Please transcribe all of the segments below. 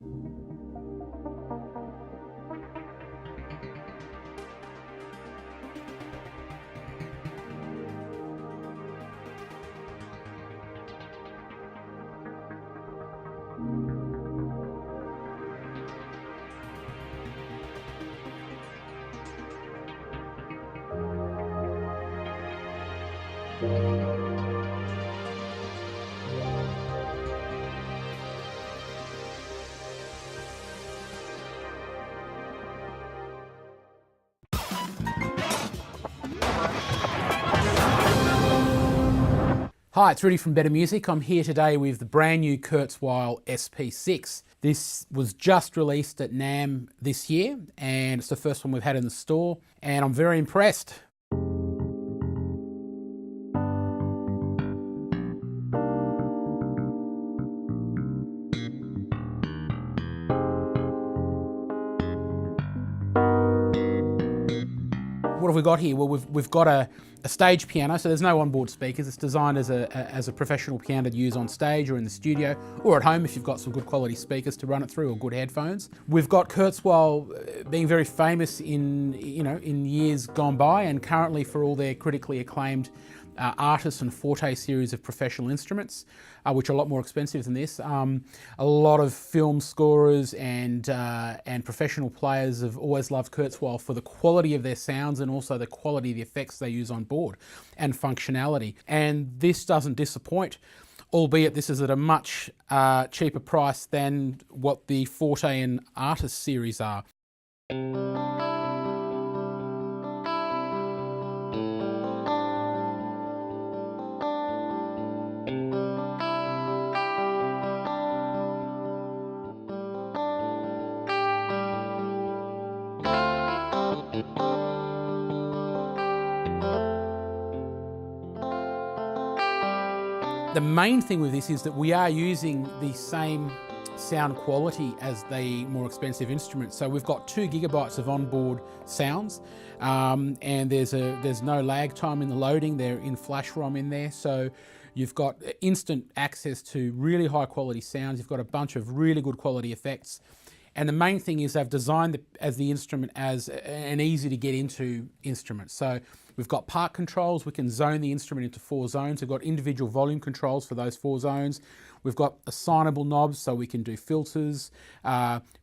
Hi, it's Rudi from Better Music. I'm here today with the brand new Kurzweil SP6. This was just released at NAMM this year, and it's the first one we've had in the store, and I'm very impressed. What have we got here? Well, we've got a stage piano, so there's no onboard speakers. It's designed as a professional piano to use on stage or in the studio, or at home if you've got some good quality speakers to run it through or good headphones. We've got Kurzweil being very famous in years gone by, and currently for all their critically acclaimed Artist and Forte series of professional instruments, which are a lot more expensive than this. A lot of film scorers and professional players have always loved Kurzweil for the quality of their sounds and also the quality of the effects they use on board and functionality. And this doesn't disappoint, albeit this is at a much cheaper price than what the Forte and Artist series are. The main thing with this is that we are using the same sound quality as the more expensive instruments. So we've got 2 gigabytes of onboard sounds, and there's no lag time in the loading. They're in flash ROM in there, so you've got instant access to really high quality sounds. You've got a bunch of really good quality effects. And the main thing is they've designed the instrument as an easy to get into instrument. So we've got part controls. We can zone the instrument into 4 zones. We've got individual volume controls for those 4 zones. We've got assignable knobs, so we can do filters.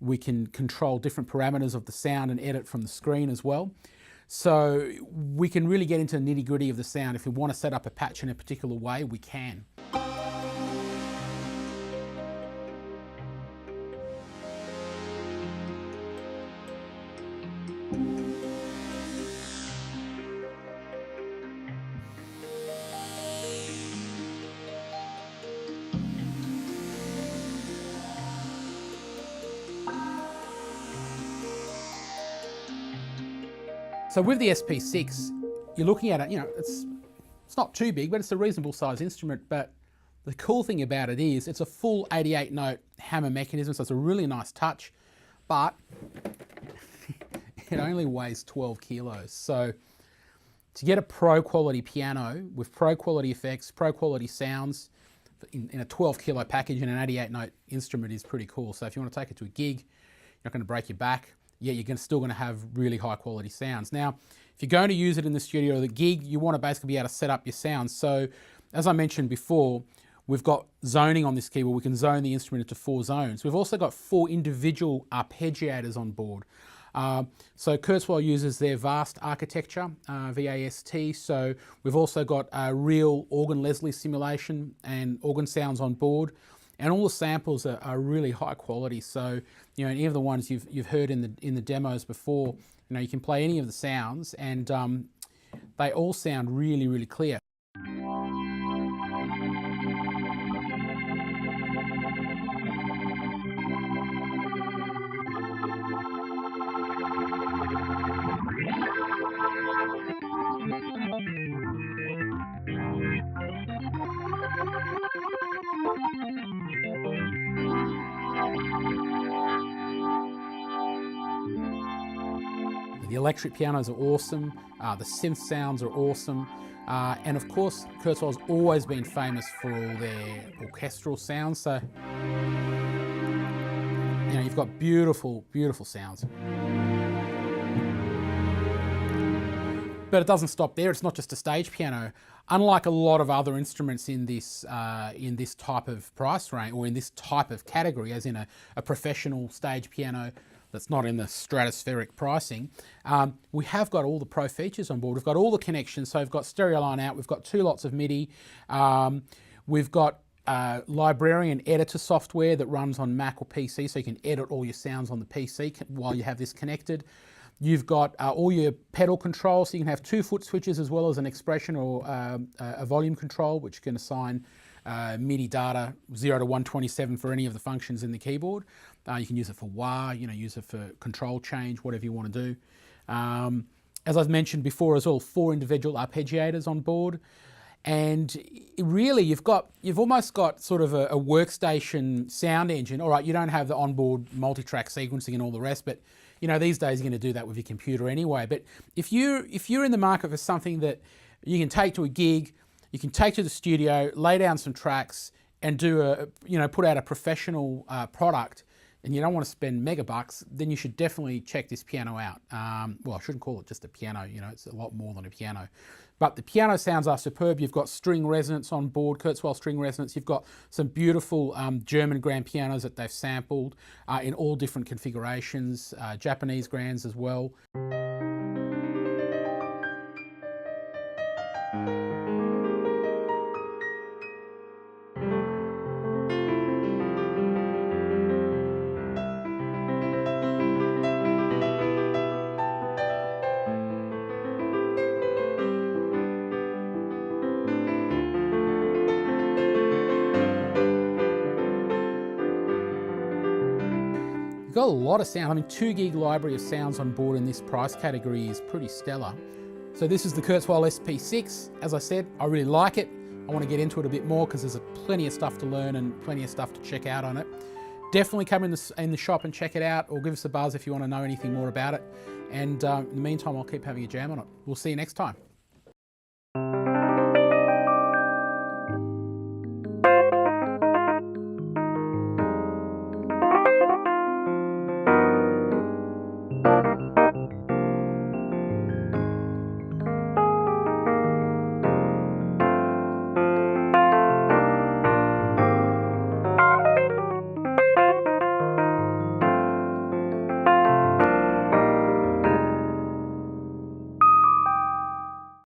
We can control different parameters of the sound and edit from the screen as well. So we can really get into the nitty-gritty of the sound. If we want to set up a patch in a particular way, we can. So with the SP6, you're looking at it, it's not too big, but it's a reasonable size instrument. But the cool thing about it is it's a full 88 note hammer mechanism, so it's a really nice touch, but it only weighs 12 kilos. So to get a pro quality piano with pro quality effects, pro quality sounds in a 12 kilo package in an 88 note instrument is pretty cool. So if you want to take it to a gig, you're not going to break your back. Yeah, you're still going to have really high quality sounds. Now, if you're going to use it in the studio or the gig, you want to basically be able to set up your sounds. So, as I mentioned before, we've got zoning on this keyboard. We can zone the instrument into 4 zones. We've also got 4 individual arpeggiators on board. So Kurzweil uses their VAST architecture, V-A-S-T. So we've also got real organ Leslie simulation and organ sounds on board. And all the samples are really high quality. So, any of the ones you've heard in the demos before, you can play any of the sounds, and they all sound really, really clear. The electric pianos are awesome, the synth sounds are awesome, and of course Kurzweil's always been famous for all their orchestral sounds, so You know, you've got beautiful, beautiful sounds. But it doesn't stop there. It's not just a stage piano. Unlike a lot of other instruments in this type of price range, or in this type of category, as in a professional stage piano that's not in the stratospheric pricing, we have got all the pro features on board. We've got all the connections. So we've got stereo line out. We've got 2 lots of MIDI. We've got Librarian editor software that runs on Mac or PC, so you can edit all your sounds on the PC while you have this connected. You've got all your pedal control, so you can have 2 foot switches as well as an expression or a volume control, which can assign MIDI data 0 to 127 for any of the functions in the keyboard. You can use it for wah, you know, use it for control change, whatever you want to do. As I've mentioned before as well, 4 individual arpeggiators on board. And really, you've almost got sort of a workstation sound engine. All right, you don't have the onboard multi-track sequencing and all the rest, but you know, these days you're going to do that with your computer anyway. But if you're in the market for something that you can take to a gig, you can take to the studio, lay down some tracks, and put out a professional product, and you don't want to spend megabucks, then you should definitely check this piano out. Well, I shouldn't call it just a piano, you know, it's a lot more than a piano. But the piano sounds are superb. You've got string resonance on board, Kurzweil string resonance. You've got some beautiful German grand pianos that they've sampled in all different configurations, Japanese grands as well. Got a lot of sound. I mean, 2 gig library of sounds on board in this price category is pretty stellar. So this is the Kurzweil SP6. As I said, I really like it. I want to get into it a bit more because there's plenty of stuff to learn and plenty of stuff to check out on it. Definitely come in the shop and check it out, or give us a buzz if you want to know anything more about it. And in the meantime, I'll keep having a jam on it. We'll see you next time.